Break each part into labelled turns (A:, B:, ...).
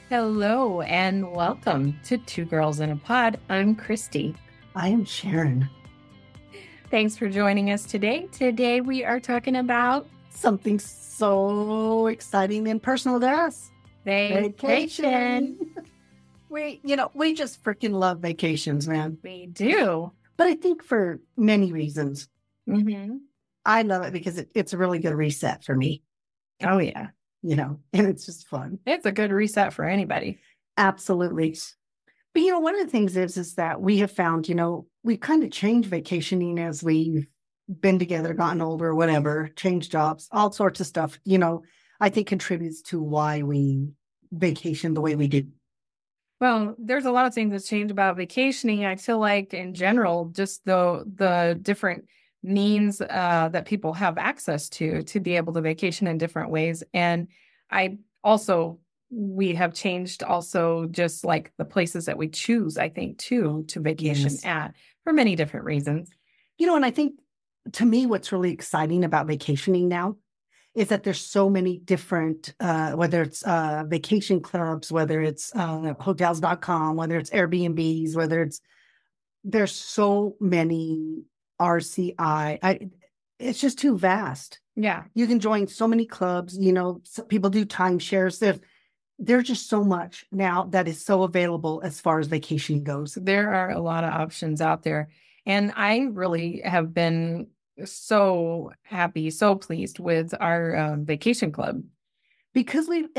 A: Hello and welcome to Two Girls in a Pod. I'm Christy.
B: I am Sharon.
A: Thanks for joining us today. Today we are talking about
B: Something so exciting and personal to us.
A: vacation.
B: We just freaking love vacations, man.
A: We do.
B: But I think for many reasons,
A: Mm-hmm.
B: I love it because it's a really good reset for me,
A: Oh, yeah.
B: and it's just fun.
A: It's a good reset for anybody.
B: Absolutely. But, one of the things is that we have found, we kind of changed vacationing as we've been together, gotten older, whatever, changed jobs, all sorts of stuff, I think contributes to why we vacation the way we do.
A: Well, there's a lot of things that's changed about vacationing. I feel like in general, just the different means that people have access to be able to vacation in different ways. And I also, we have changed also just like the places that we choose, I think, too, to vacation
B: Yes.
A: at for many different reasons.
B: And I think to me, what's really exciting about vacationing now is that there's so many different, whether it's vacation clubs, whether it's hotels.com, whether it's Airbnbs, there's so many RCI. It's just too vast.
A: Yeah.
B: You can join so many clubs, people do timeshares. There's just so much now that is so available as far as vacation goes.
A: There are a lot of options out there. And I really have been so happy, so pleased with our vacation club.
B: Because we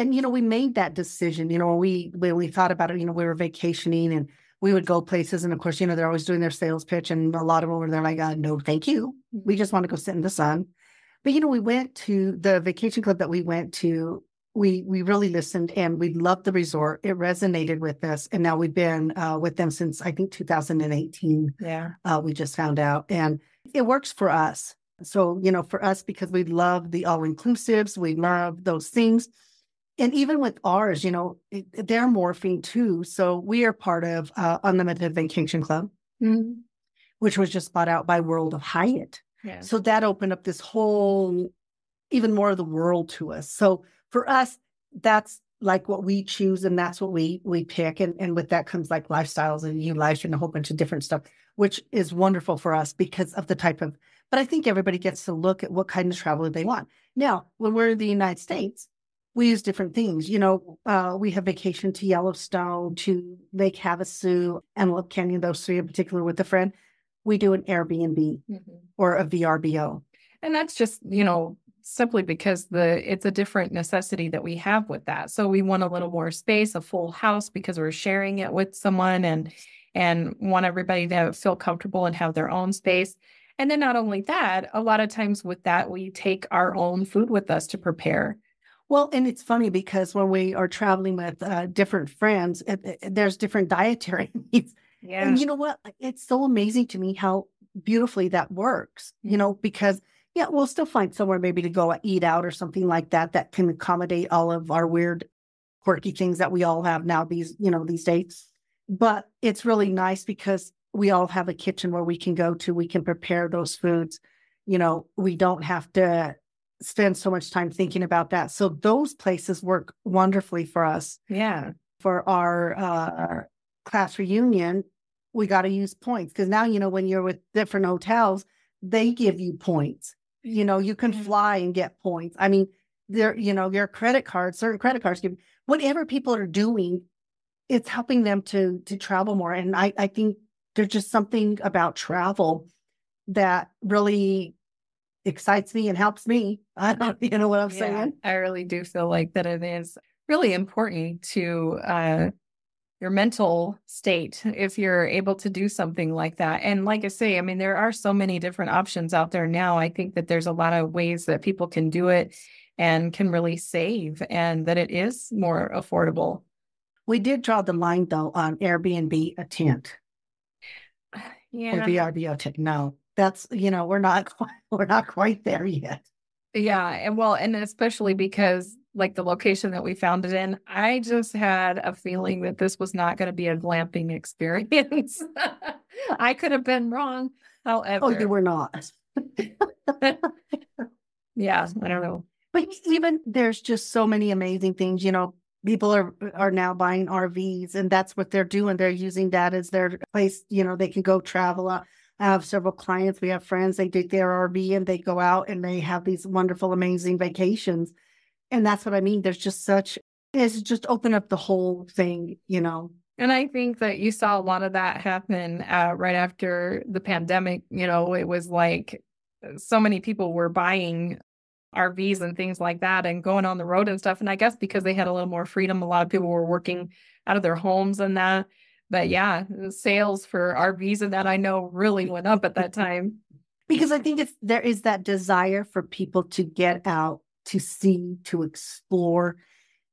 B: made that decision, when we thought about it, we were vacationing and we would go places. And of course, they're always doing their sales pitch. And a lot of them were there like, no, thank you. We just want to go sit in the sun. But, we went to the vacation club that we went to. We really listened and we loved the resort. It resonated with us. And now we've been with them since, I think, 2018.
A: Yeah.
B: We just found out. And it works for us. So, for us, because we love the all-inclusives, we love those things. And even with ours, they're morphing too. So we are part of Unlimited Vacation Club, which was just bought out by World of Hyatt.
A: Yeah.
B: So that opened up this whole, even more of the world to us. So for us, that's like what we choose and that's what we pick. And with that comes like lifestyles and new life and a whole bunch of different stuff, which is wonderful for us because of the type of, but I think everybody gets to look at what kind of travel they want. Now, when we're in the United States, we use different things. We have vacation to Yellowstone, to Lake Havasu, Antelope Canyon, those three in particular with a friend. We do an Airbnb or a VRBO.
A: And that's just, simply because it's a different necessity that we have with that. So we want a little more space, a full house because we're sharing it with someone and want everybody to feel comfortable and have their own space. And then not only that, a lot of times with that, we take our own food with us to prepare.
B: Well, and it's funny because when we are traveling with different friends, there's different dietary needs.
A: Yeah.
B: And you know what? It's so amazing to me how beautifully that works, because we'll still find somewhere maybe to go eat out or something like that can accommodate all of our weird, quirky things that we all have now these days. But it's really nice because we all have a kitchen where we can go to, we can prepare those foods. We don't have to spend so much time thinking about that. So those places work wonderfully for us.
A: Yeah.
B: For our class reunion, we got to use points because now, when you're with different hotels, they give you points. You can fly and get points. I mean, your credit cards, certain credit cards give whatever people are doing, it's helping them to travel more. And I think there's just something about travel that really excites me and helps me. I don't, you know what I'm saying?
A: I really do feel like that it is really important to your mental state if you're able to do something like that. And like I say, I mean, there are so many different options out there now. I think that there's a lot of ways that people can do it and can really save and that it is more affordable.
B: We did draw the line though on Airbnb a tent.
A: Yeah.
B: Or VRBO tent. No, that's, we're not quite there yet.
A: Yeah. And especially because like the location that we found it in, I just had a feeling that this was not going to be a glamping experience. I could have been wrong. However.
B: Oh, you were not.
A: Yeah, I don't know.
B: But even there's just so many amazing things, People are now buying RVs, and that's what they're doing. They're using that as their place. They can go travel. I have several clients. We have friends. They take their RV and they go out and they have these wonderful, amazing vacations. And that's what I mean. It's just opened up the whole thing.
A: And I think that you saw a lot of that happen right after the pandemic. It was like so many people were buying RVs and things like that and going on the road and stuff. And I guess because they had a little more freedom, a lot of people were working out of their homes and that. But yeah, the sales for RVs and that I know really went up at that time.
B: Because I think there is that desire for people to get out, to see, to explore.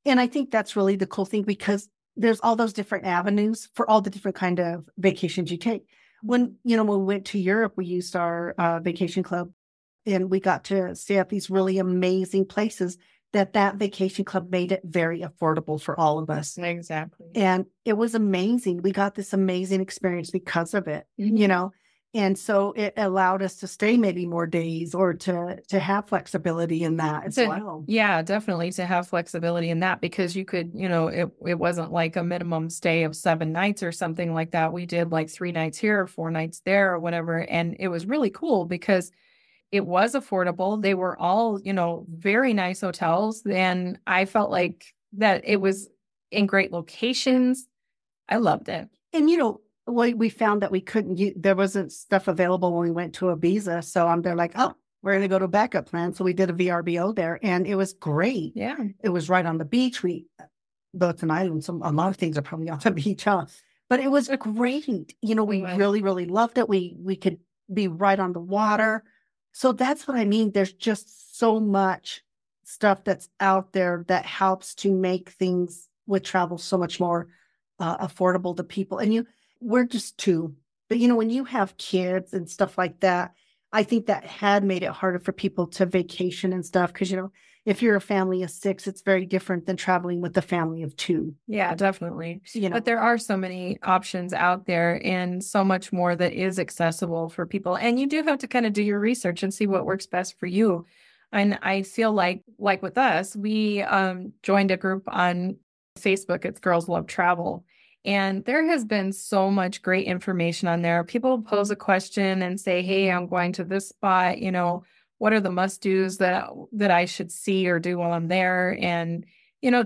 B: And I think that's really the cool thing, because there's all those different avenues for all the different kind of vacations you take. When we went to Europe, we used our vacation club, and we got to stay at these really amazing places that vacation club made it very affordable for all of us.
A: Exactly.
B: And it was amazing. We got this amazing experience because of it, And so it allowed us to stay maybe more days, or to have flexibility in that as well.
A: Yeah, definitely to have flexibility in that, because you could, it wasn't like a minimum stay of 7 nights or something like that. We did like 3 nights here, or 4 nights there, or whatever. And it was really cool because it was affordable. They were all, very nice hotels. And I felt like that it was in great locations. I loved it.
B: And, we found that we couldn't, there wasn't stuff available when we went to Ibiza. So they're like, oh, we're going to go to a backup plan. So we did a VRBO there, and it was great.
A: Yeah.
B: It was right on the beach. Though it's an island, so a lot of things are probably on the beach, but it was great. We really, really loved it. We could be right on the water. So that's what I mean. There's just so much stuff that's out there that helps to make things with travel so much more affordable to people. And we're just two. But, when you have kids and stuff like that, I think that had made it harder for people to vacation and stuff. Because, if you're a family of 6, it's very different than traveling with a family of 2.
A: Yeah, definitely. But there are so many options out there, and so much more that is accessible for people. And you do have to kind of do your research and see what works best for you. And I feel like with us, we joined a group on Facebook. It's Girls Love Travel. And there has been so much great information on there. People pose a question and say, hey, I'm going to this spot, what are the must-dos that I should see or do while I'm there? And,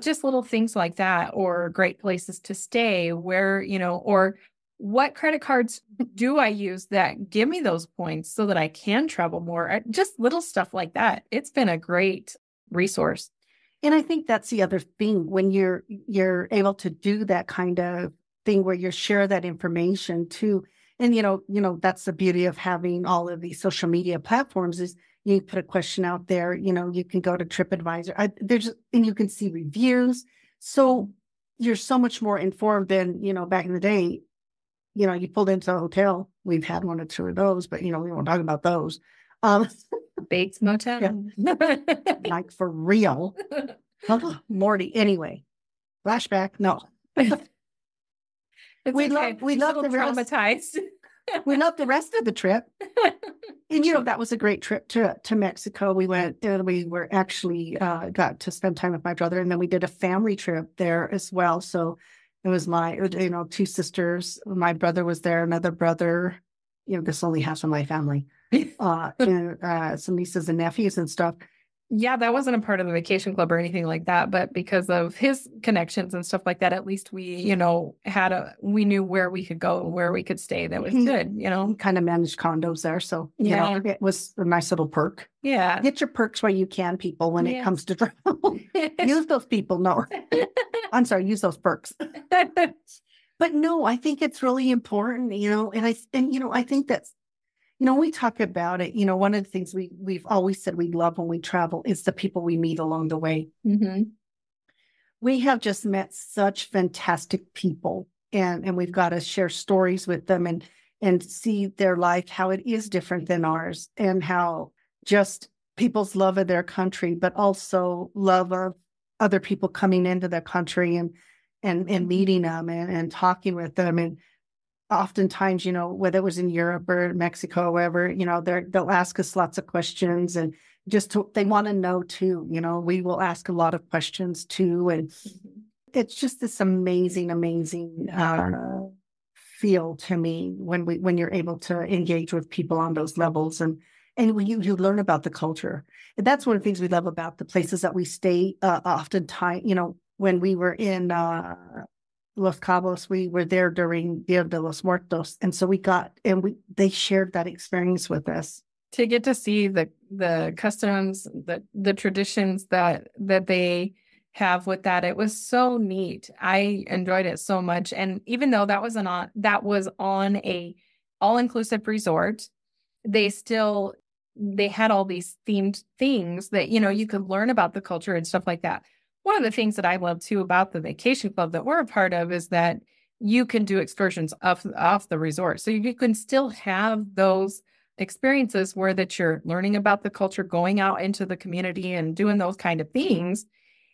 A: just little things like that, or great places to stay where, or what credit cards do I use that give me those points so that I can travel more? Just little stuff like that. It's been a great resource.
B: And I think that's the other thing, when you're able to do that kind of thing where you share that information too. And, that's the beauty of having all of these social media platforms, is you put a question out there, you can go to TripAdvisor, and you can see reviews. So you're so much more informed than, back in the day, you pulled into a hotel. We've had 1 or 2 of those, but, we won't talk about those.
A: Bates Motel.
B: Yeah. Like for real. Morty. Anyway, flashback. No. We love the
A: traumatized.
B: We love the rest of the trip. And that was a great trip to Mexico. We went and we were actually got to spend time with my brother, and then we did a family trip there as well. So it was my 2 sisters. My brother was there, another brother. This only half of my family. And some nieces and nephews and stuff.
A: Yeah, that wasn't a part of the vacation club or anything like that, but because of his connections and stuff like that, at least we, we knew where we could go, where we could stay. That was good,
B: Kind of managed condos there. So, it was a nice little perk.
A: Yeah.
B: Get your perks where you can, people, when it comes to travel. Use those people. No, I'm sorry, use those perks. But no, I think it's really important, and I think that's, we talk about it, one of the things we've always said we love when we travel is the people we meet along the way.
A: Mm-hmm.
B: We have just met such fantastic people, and we've got to share stories with them and see their life, how it is different than ours, and how just people's love of their country, but also love of other people coming into their country and meeting them and talking with them. And oftentimes, whether it was in Europe or Mexico, or wherever, they'll ask us lots of questions, and they want to know too. We will ask a lot of questions too, and It's just this amazing, amazing feel to me when you're able to engage with people on those levels, and when you learn about the culture. And that's one of the things we love about the places that we stay. Oftentimes, when we were in Los Cabos, we were there during Dia de los Muertos, and so they shared that experience with us.
A: To get to see the customs, the traditions that they have with that, it was so neat. I enjoyed it so much. And even though that was on a all-inclusive resort, they had all these themed things that, you could learn about the culture and stuff like that. One of the things that I love too about the vacation club that we're a part of is that you can do excursions off the resort. So you can still have those experiences where that you're learning about the culture, going out into the community and doing those kind of things.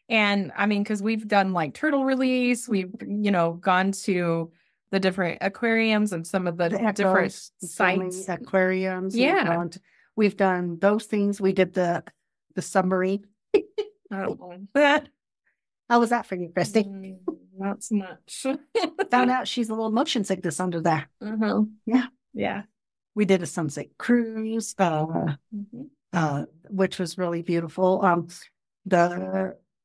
A: And I mean, because we've done like turtle release, we've, gone to the different aquariums and some of the different sites.
B: Aquariums.
A: Yeah.
B: We've done those things. We did the submarine.
A: I don't know that.
B: How was that for you, Christy?
A: Not so much.
B: Found out she's a little motion sickness under there.
A: Uh-huh.
B: Yeah.
A: Yeah.
B: We did a sunset cruise, which was really beautiful.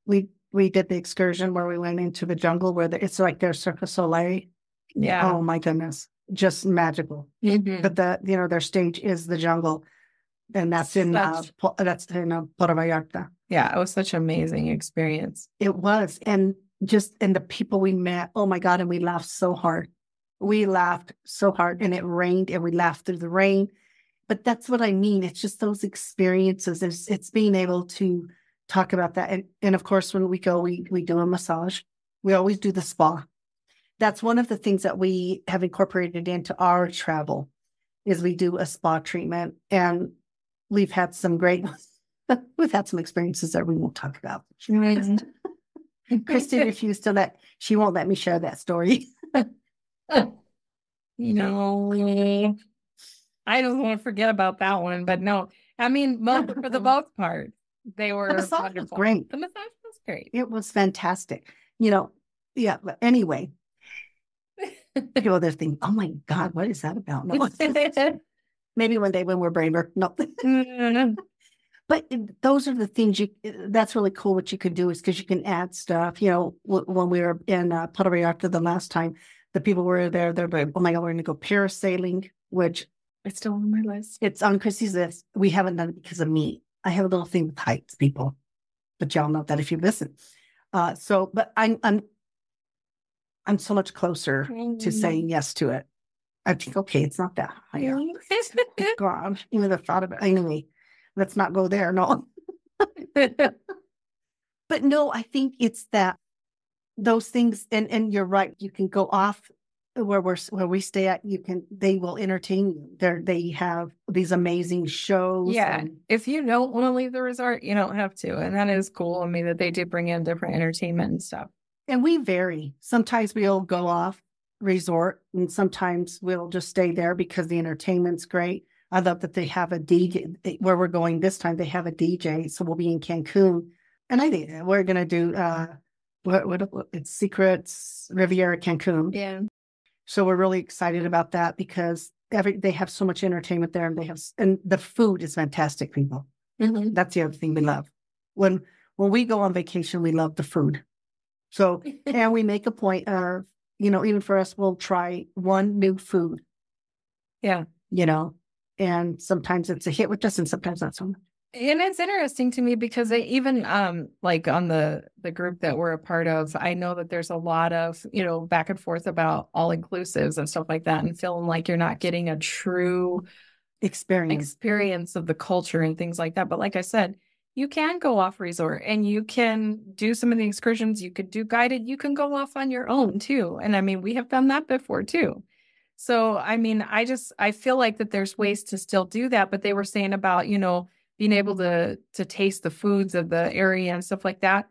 B: We did the excursion where we went into the jungle where it's like their Cirque du Soleil.
A: Yeah.
B: Oh my goodness, just magical.
A: Mm-hmm.
B: But their stage is the jungle, and that's in Puerto Vallarta.
A: Yeah, it was such an amazing experience.
B: It was, and the people we met. Oh my God, and we laughed so hard. We laughed so hard, and it rained, and we laughed through the rain. But that's what I mean. It's just those experiences. It's being able to talk about that. And of course, when we go, we do a massage. We always do the spa. That's one of the things that we have incorporated into our travel is we do a spa treatment. And we've had some experiences that we won't talk about. Christy refused she won't let me share that story.
A: I just want to forget about that one, but no, I mean, for the most part, they were wonderful.
B: Great.
A: The massage was great.
B: It was fantastic. Yeah. But anyway, people they're thinking, oh my God, what is that about? No. Maybe one day when we're braver. No. But those are the things that's really cool. What you can do is because you can add stuff. When we were in Puerto Vallarta the last time, the people were there. They're like, oh my God, we're going to go parasailing, which
A: it's still on my list.
B: It's on Chrissy's list. We haven't done it because of me. I have a little thing with heights, people, but y'all know that if you listen. But I'm so much closer to saying yes to it. I think, okay, it's not that high. God, even the thought of it. Anyway, let's not go there. No. But no, I think it's that those things, and you're right. You can go off where we stay at. They will entertain you. They have these amazing shows.
A: Yeah. If you don't want to leave the resort, you don't have to. And that is cool. I mean, that they do bring in different entertainment and stuff. And
B: we vary. Sometimes we'll go off resort and sometimes we'll just stay there because the entertainment's great. I love that they have a DJ where we're going this time. They have a DJ. So we'll be in Cancun. And I think we're going to do, it's Secrets Riviera Cancun.
A: Yeah.
B: So we're really excited about that because they have so much entertainment there, and the food is fantastic, people.
A: Mm-hmm.
B: That's the other thing we love. When we go on vacation, we love the food. So, and we make a point of, even for us, we'll try one new food.
A: Yeah.
B: And sometimes it's a hit with us and sometimes not so much.
A: And it's interesting to me because they even like on the group that we're a part of, I know that there's a lot of, back and forth about all inclusives and stuff like that and feeling like you're not getting a true experience of the culture and things like that. But like I said, you can go off resort and you can do some of the excursions. You could do guided. You can go off on your own too. And I mean, we have done that before too. So, I mean, I feel like that there's ways to still do that, but they were saying about, being able to taste the foods of the area and stuff like that.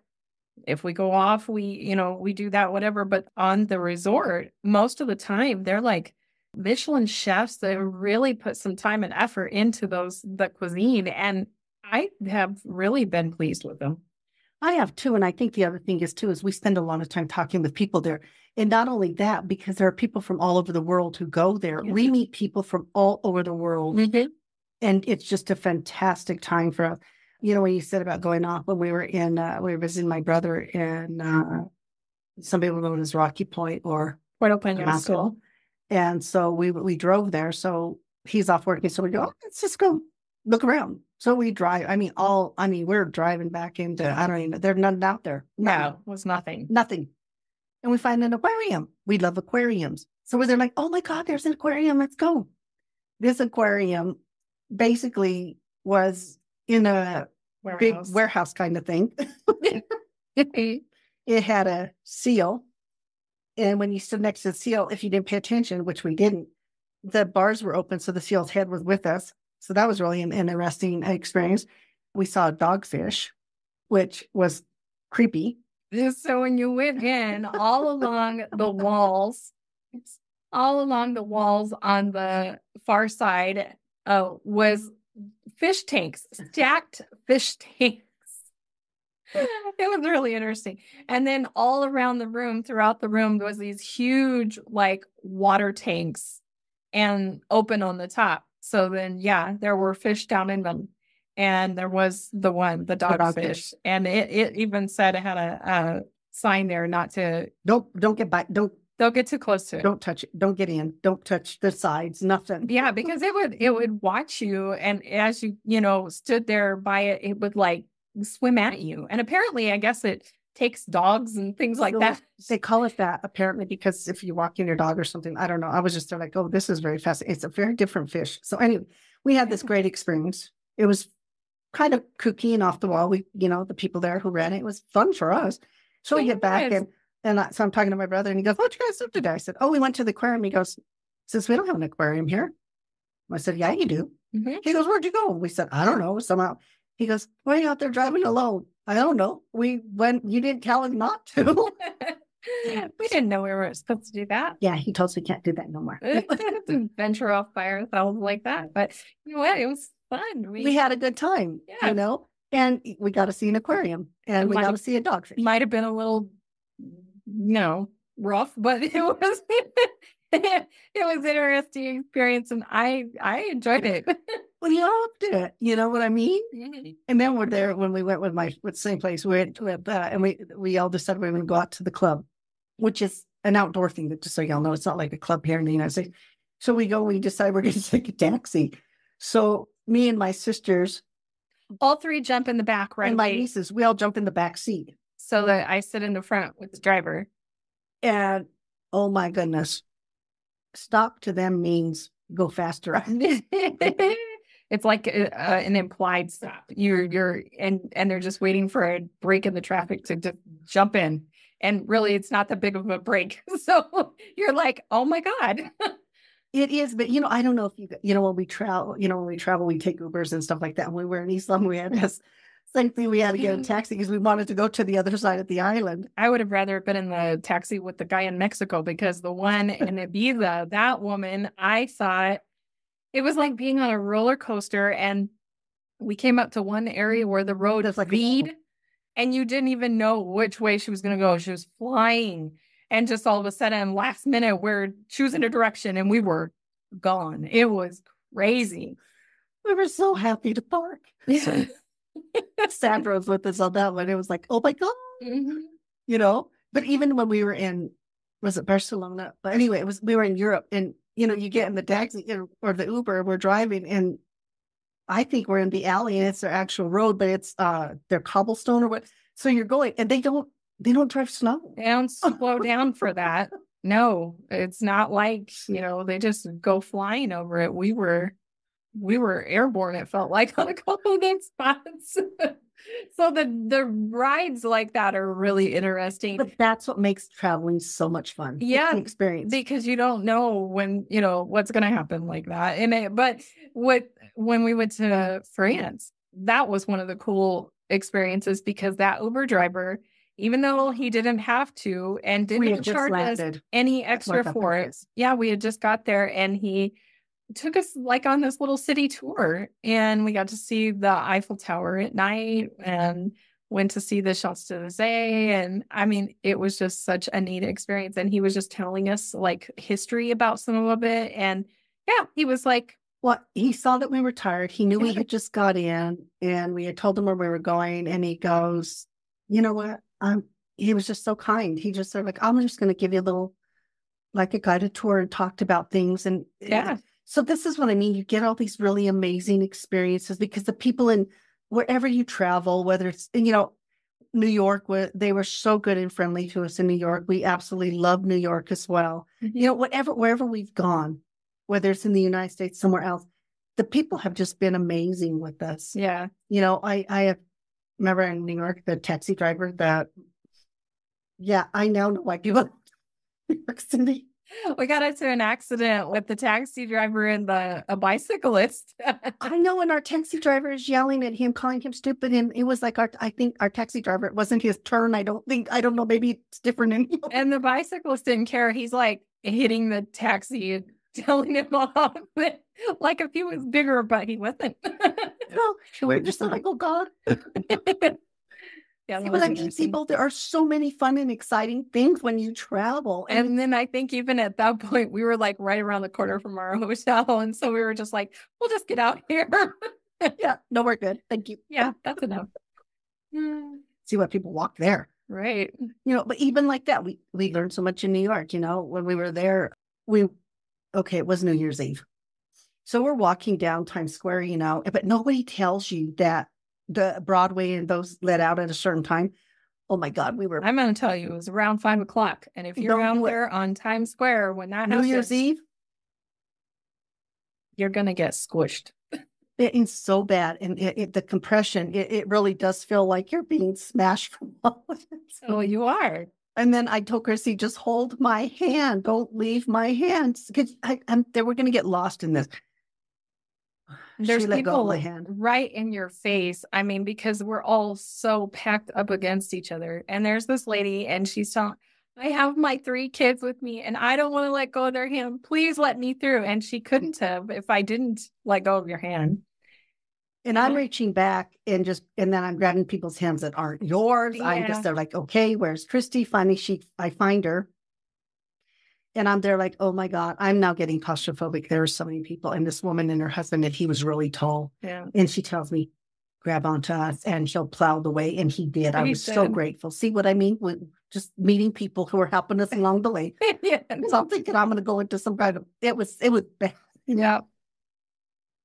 A: If we go off, we do that, whatever. But on the resort, most of the time, they're like Michelin chefs that really put some time and effort into the cuisine. And I have really been pleased with them.
B: I have too. And I think the other thing is too, is we spend a lot of time talking with people there. And not only that, because there are people from all over the world who go there.
A: Yeah.
B: We meet people from all over the world.
A: Mm-hmm.
B: And it's just a fantastic time for us. You know, when you said about going off, when we were visiting my brother in some people know it as Rocky Point or
A: Puerto Peñasco.
B: And so we drove there. So he's off working. So we go, oh, let's just go look around. So we drive. We're driving back into, I don't even know, there's nothing out there.
A: No, it was nothing.
B: Nothing. And we find an aquarium. We love aquariums. So we're there like, oh my God, there's an aquarium. Let's go. This aquarium basically was in a big warehouse kind of thing. It had a seal. And when you stood next to the seal, if you didn't pay attention, which we didn't, the bars were open. So the seal's head was with us. So that was really an interesting experience. We saw a dogfish, which was creepy.
A: So when you went in, all along the walls on the far side was fish tanks, stacked fish tanks. It was really interesting. And then all around the room, throughout the room, there was these huge like water tanks and open on the top. So then, yeah, there were fish down in them. And there was the dogfish. And it even said it had a sign there not to.
B: Don't get back. Don't
A: get too close to it.
B: Don't touch it. Don't get in. Don't touch the sides. Nothing.
A: Yeah, because it would watch you. And as you stood there by it, it would like swim at you. And apparently, I guess it takes dogs and things like that.
B: They call it that apparently because if you walk in your dog or something, I don't know. I was just there like, oh, this is very fascinating. It's a very different fish. So anyway, we had this great experience. It was kind of kooky and off the wall. The people there who ran it was fun for us. So we get back so I'm talking to my brother and he goes, what you guys do today? I said, oh, we went to the aquarium. He goes, since we don't have an aquarium here. I said, yeah, you do. Mm-hmm. He goes, where'd you go? We said, I don't know. Somehow. He goes, why are you out there driving alone? I don't know. You didn't tell us not to.
A: We didn't know we were supposed to do that.
B: Yeah, he told us we can't do that no more.
A: Venture off by ourselves like that. But you know what? It was fun.
B: We had a good time, and we got to see an aquarium and we got to see a dogfish.
A: Might have been a little, rough, but it was it was an interesting experience and I enjoyed it.
B: Well, you loved it. You know what I mean? Mm-hmm. And then we're there when we went with the same place we went with, and we all decided we were going to go out to the club, which is an outdoor thing. That just so y'all know, it's not like a club here in the United States. So we decide we're going to take a taxi. So me and my sisters,
A: all three jump in the back, right?
B: And my nieces, we all jump in the back seat,
A: so that I sit in the front with the driver.
B: And oh my goodness, stop to them means go faster.
A: It's like an implied stop. You're and they're just waiting for a break in the traffic to just jump in. And really, it's not that big of a break. So you're like, oh my God.
B: It is, but I don't know if when we travel, we take Ubers and stuff like that. When we were in East London, we had this same thing. We had to get a taxi because we wanted to go to the other side of the island.
A: I would have rather been in the taxi with the guy in Mexico because the one in Ibiza, that woman, I thought it was like being on a roller coaster. And we came up to one area where the road V'd and you didn't even know which way she was going to go. She was flying. And just all of a sudden, last minute, we're choosing a direction and we were gone. It was crazy.
B: We were so happy to park. Sandra was with us on that one. It was like, oh my God. Mm-hmm. But even when we were was it Barcelona? But anyway, we were in Europe and, you get in the taxi or the Uber, we're driving and I think we're in the alley and it's their actual road, but it's their cobblestone or what. So you're going and they don't drive slow.
A: They don't slow down for that. No, it's not like, they just go flying over it. We were airborne, it felt like, on a couple of those spots. So the rides like that are really interesting.
B: But that's what makes traveling so much fun.
A: Yeah,
B: experience.
A: Because you don't know when, what's going to happen like that. But when we went to France, that was one of the cool experiences because that Uber driver, even though he didn't have to and didn't charge us any extra for it. Yeah, we had just got there and he took us like on this little city tour and we got to see the Eiffel Tower at night and went to see the Champs-Élysées. And I mean, it was just such a neat experience. And he was just telling us like history about some of it. And yeah, he was like,
B: well, he saw that we were tired. He knew we had just got in and we had told him where we were going. And he goes, you know what? He was just so kind. He just said, like, I'm just going to give you a little, like a guided tour, and talked about things. And
A: yeah.
B: So this is what I mean. You get all these really amazing experiences because the people in wherever you travel, whether it's, New York, where they were so good and friendly to us in New York. We absolutely love New York as well. Wherever we've gone, whether it's in the United States, somewhere else, the people have just been amazing with us.
A: Yeah.
B: I remember in New York, the taxi driver I now know why people New York City.
A: We got into an accident with the taxi driver and a bicyclist.
B: I know, and our taxi driver is yelling at him, calling him stupid. And it was like I think our taxi driver, it wasn't his turn. I don't know, maybe it's different in
A: And the bicyclist didn't care. He's like hitting the taxi and telling him off. Like if he was bigger, but he wasn't.
B: No, we're just like, oh God. Yeah, but I mean, people, there are so many fun and exciting things when you travel.
A: And then I think even at that point, we were like right around the corner from our hotel. And so we were just like, we'll just get out here.
B: Yeah, no, we're good. Thank you.
A: Yeah, that's enough.
B: See what people walk there.
A: Right.
B: But even like that, we learned so much in New York, when we were there, it was New Year's Eve. So we're walking down Times Square, but nobody tells you that the Broadway and those let out at a certain time. Oh my God, I'm
A: going to tell you, it was around 5 o'clock. And if you're out there on Times Square when that happens,
B: New Year's Eve,
A: you're going to get squished.
B: It's so bad. And the compression, it really does feel like you're being smashed from all of it.
A: Oh, you are.
B: And then I told Chrissy, just hold my hand. Don't leave my hands. Because we're going to get lost in this.
A: There's people right in your face. I mean, because we're all so packed up against each other. And there's this lady and she's telling, I have my 3 kids with me and I don't want to let go of their hand. Please let me through. And she couldn't have if I didn't let go of your hand.
B: And I'm reaching back and then I'm grabbing people's hands that aren't yours. Yeah. They're like, okay, where's Christy? Finally, I find her. And I'm there like, oh my God, I'm now getting claustrophobic. There are so many people. And this woman and her husband, and he was really tall.
A: Yeah.
B: And she tells me, grab onto us and she'll plow the way. And he did. I was so grateful. See what I mean? With just meeting people who are helping us along the way.
A: Yeah.
B: So I'm thinking I'm going to go into some kind of, it was bad.
A: Yeah.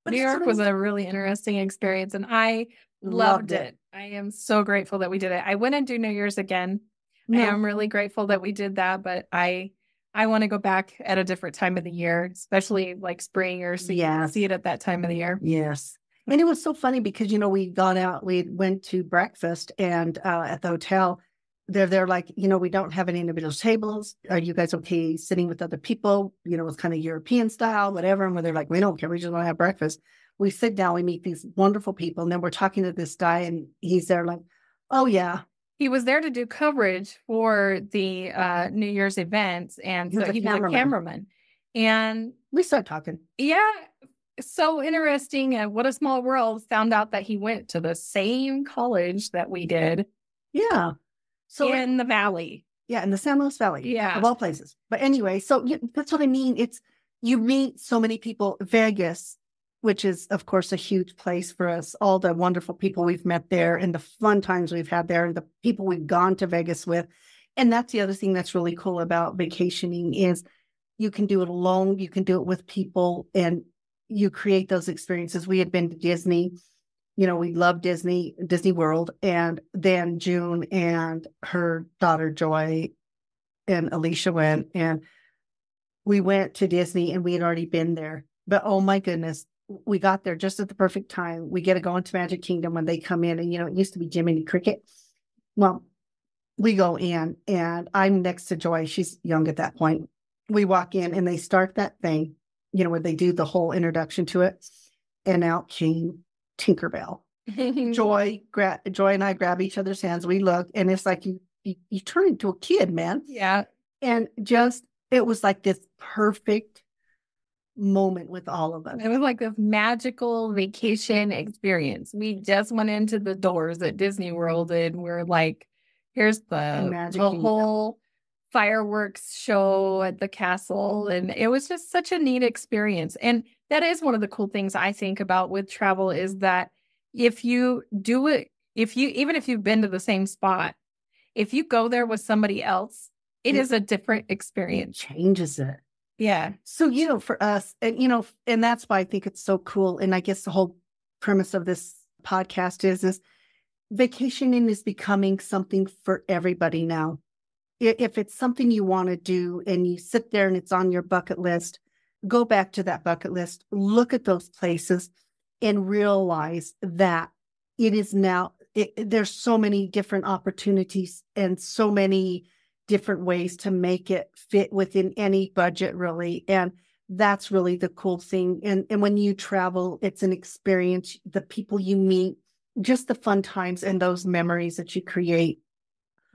A: But New York was a really interesting experience and I loved it. I am so grateful that we did it. I wouldn't do New Year's again. No. I am really grateful that we did that, but I want to go back at a different time of the year, especially like spring or see it at that time of the year.
B: Yes. And it was so funny because, we'd gone out, we went to breakfast and at the hotel, they're like, we don't have any individual tables. Are you guys okay sitting with other people? It's kind of European style, whatever. And they're like, we don't care. We just want to have breakfast. We sit down, we meet these wonderful people. And then we're talking to this guy and he's there like, oh yeah.
A: He was there to do coverage for the New Year's events. And so he was a cameraman. And
B: we started talking.
A: Yeah. So interesting. And what a small world. Found out that he went to the same college that we did.
B: Yeah.
A: So in the Valley.
B: Yeah. In the San Luis Valley.
A: Yeah.
B: Of all places. But anyway, so that's what I mean. You meet so many people. Vegas, which is, of course, a huge place for us. All the wonderful people we've met there and the fun times we've had there and the people we've gone to Vegas with. And that's the other thing that's really cool about vacationing is you can do it alone. You can do it with people and you create those experiences. We had been to Disney. We love Disney World. And then June and her daughter, Joy, and Alicia went. And we went to Disney and we had already been there. But oh my goodness, we got there just at the perfect time. We get to go into Magic Kingdom when they come in. And, it used to be Jiminy Cricket. Well, we go in and I'm next to Joy. She's young at that point. We walk in and they start that thing, where they do the whole introduction to it. And out came Tinkerbell. Joy and I grab each other's hands. We look and it's like you turn into a kid, man.
A: Yeah.
B: And it was like this perfect moment with all of us.
A: It was like this magical vacation experience. We just went into the doors at Disney World and we're like, here's the whole fireworks show at the castle. And it was just such a neat experience. And that is one of the cool things I think about with travel is that if you do it, even if you've been to the same spot, if you go there with somebody else, it is a different experience.
B: It changes it.
A: Yeah.
B: So, for us, and, and that's why I think it's so cool. And I guess the whole premise of this podcast is vacationing is becoming something for everybody now. If it's something you want to do and you sit there and it's on your bucket list, go back to that bucket list, look at those places and realize that it is now, there's so many different opportunities and so many different ways to make it fit within any budget, really. And that's really the cool thing. And when you travel, it's an experience, the people you meet, just the fun times and those memories that you create.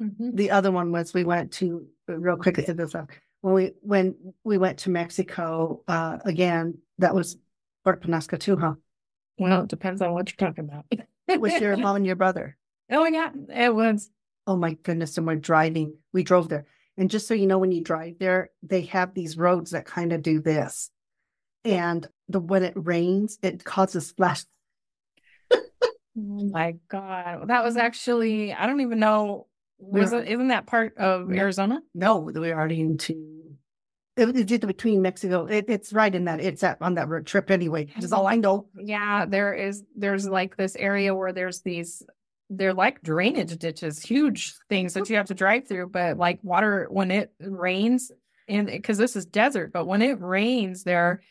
B: Mm-hmm. The other one was we went to, real quickly to this, when we went to Mexico, again, that was Puerto Penasco too, huh?
A: Well, it depends on what you're talking about.
B: It was your mom and your brother.
A: Oh, yeah, it was.
B: Oh my goodness. And we drove there. And just so you know, when you drive there, they have these roads that kind of do this. And when it rains, it causes splash.
A: Oh my God. That was actually, I don't even know. Isn't that part of Arizona?
B: No, we're already into, it's between Mexico. It's right in that, on that road trip anyway. That's all I know.
A: Yeah, there's like this area where they're like drainage ditches, huge things that you have to drive through, but like water, when it rains, and because this is desert, but when it rains there,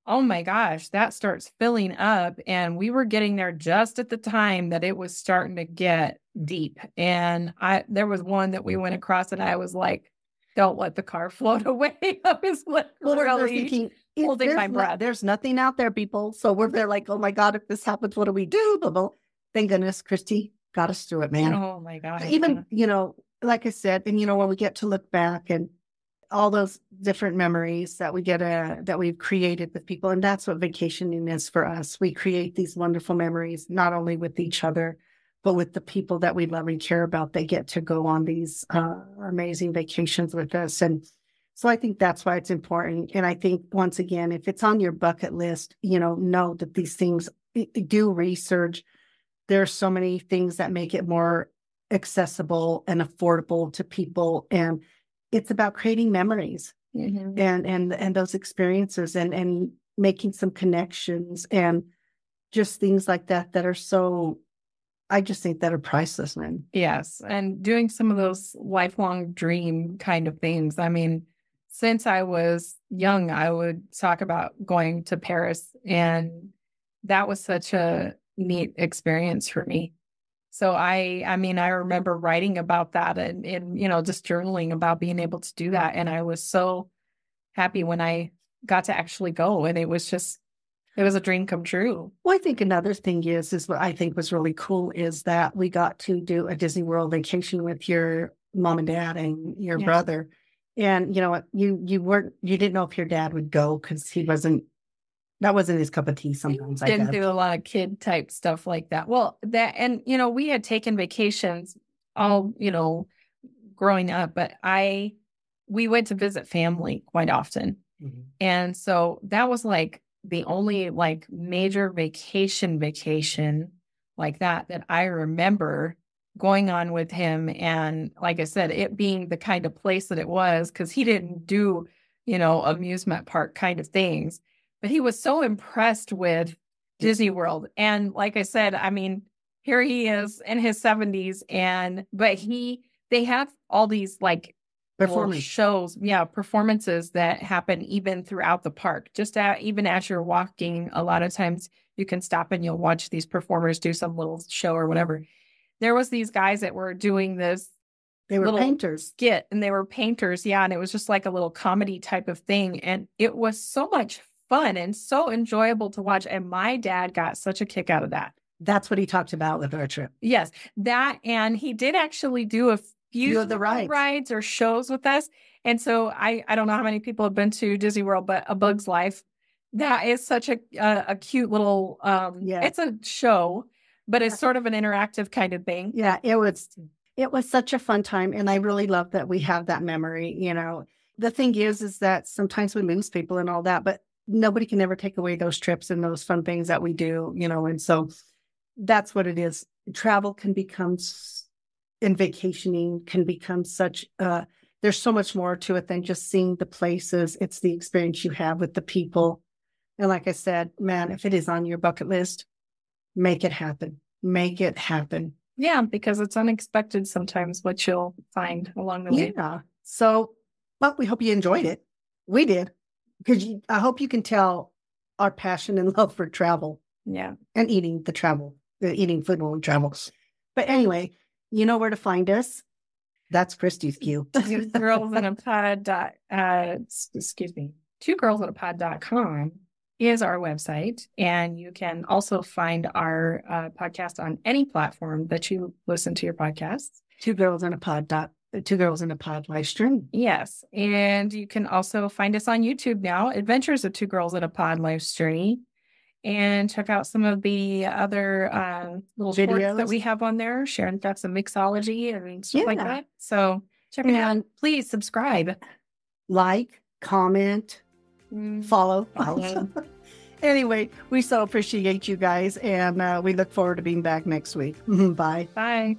A: oh my gosh, that starts filling up. And we were getting there just at the time that it was starting to get deep. And there was one that we went across and I was like, don't let the car float away. I was literally holding my breath.
B: There's nothing out there, people. So we're there like, oh my God, if this happens, what do we do? Blah, blah. Thank goodness, Christy got us through it, man.
A: Oh my God.
B: Even, like I said, and when we get to look back and all those different memories that that we've created with people. And that's what vacationing is for us. We create these wonderful memories, not only with each other, but with the people that we love and care about. They get to go on these amazing vacations with us. And so I think that's why it's important. And I think, once again, if it's on your bucket list, know that these things, do research. There are so many things that make it more accessible and affordable to people. And it's about creating memories mm-hmm. and those experiences and making some connections and just things like that are so, I just think that are priceless, man.
A: Yes. And doing some of those lifelong dream kind of things. I mean, since I was young, I would talk about going to Paris, and that was such a neat experience for me. So I remember writing about that and just journaling about being able to do that. And I was so happy when I got to actually go. And it was a dream come true.
B: Well, I think another thing is what I think was really cool is that we got to do a Disney World vacation with your mom and dad and your brother. And you know what, you didn't know if your dad would go because that wasn't his cup of tea sometimes.
A: He didn't do a lot of kid type stuff like that. Well, we had taken vacations all, growing up, but we went to visit family quite often. Mm-hmm. And so that was like the only like major vacation like that I remember going on with him. And like I said, it being the kind of place that it was, because he didn't do, amusement park kind of things. But he was so impressed with Disney World. And like I said, I mean, here he is in his 70s. But they have all these like performances that happen even throughout the park. Just even as you're walking, a lot of times you can stop and you'll watch these performers do some little show or whatever. There was these guys that were doing this.
B: They were painters.
A: Skit, and they were painters. Yeah. And it was just like a little comedy type of thing. And it was so much fun and so enjoyable to watch. And my dad got such a kick out of that.
B: That's what he talked about with our trip.
A: Yes. That, and he did actually do a few of the rides or shows with us. And so I don't know how many people have been to Disney World, but A Bug's Life That is such a cute little,
B: Yeah.
A: it's a show, but it's sort of an interactive kind of thing.
B: Yeah, it was such a fun time. And I really love that we have that memory, you know. The thing is that sometimes we lose people and all that, but nobody can ever take away those trips and those fun things that we do, you know. And so that's what it is. Travel can become, and vacationing can become such, there's so much more to it than just seeing the places. It's the experience you have with the people. And like I said, man, if it is on your bucket list, make it happen. Make it happen.
A: Yeah, because it's unexpected sometimes what you'll find along the way.
B: Yeah. So, well, we hope you enjoyed it. We did. Because I hope you can tell our passion and love for travel.
A: Yeah.
B: And eating food when we travel. But anyway, you know where to find us. That's Christy's cue.
A: Two girls in a pod. twogirlsinapod.com is our website. And you can also find our podcast on any platform that you listen to your podcasts.
B: Two Girls in a Pod live stream.
A: Yes. And you can also find us on YouTube now, Adventures of Two Girls in a Pod live stream. And check out some of the other little videos that we have on there. Sharon's got some mixology and stuff like that. So check it out. Please subscribe.
B: Like, comment, follow. Anyway, we so appreciate you guys. And we look forward to being back next week. Bye.
A: Bye.